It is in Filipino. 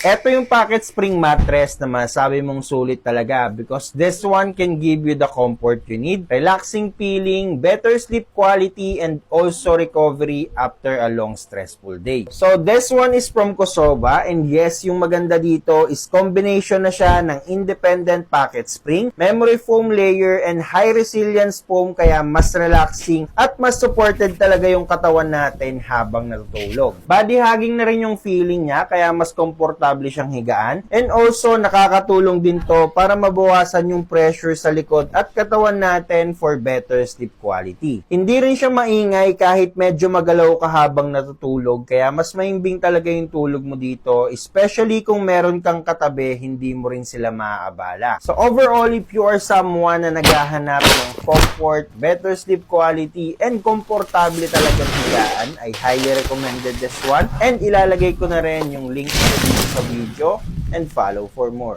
Ito yung pocket spring mattress na masabi mong sulit talaga because this one can give you the comfort you need, relaxing feeling, better sleep quality, and also recovery after a long stressful day. So this one is from Kosoba, and yes, yung maganda dito is combination na siya ng independent pocket spring, memory foam layer, and high resilience foam kaya mas relaxing at mas supported talaga yung katawan natin habang natutulog. Body hugging na rin yung feeling niya kaya mas komportable siyang higaan. And also, nakakatulong din to para mabawasan yung pressure sa likod at katawan natin for better sleep quality. Hindi rin siya maingay kahit medyo magalaw ka habang natutulog, kaya mas mahimbing talaga yung tulog mo dito, especially kung meron kang katabi, hindi mo rin sila maaabala. So overall, if you are someone na naghahanap ng comfort, better sleep quality, and komportable talagang higaan, I highly recommended this one. And ilalagay ko na rin yung link dito sa video and follow for more.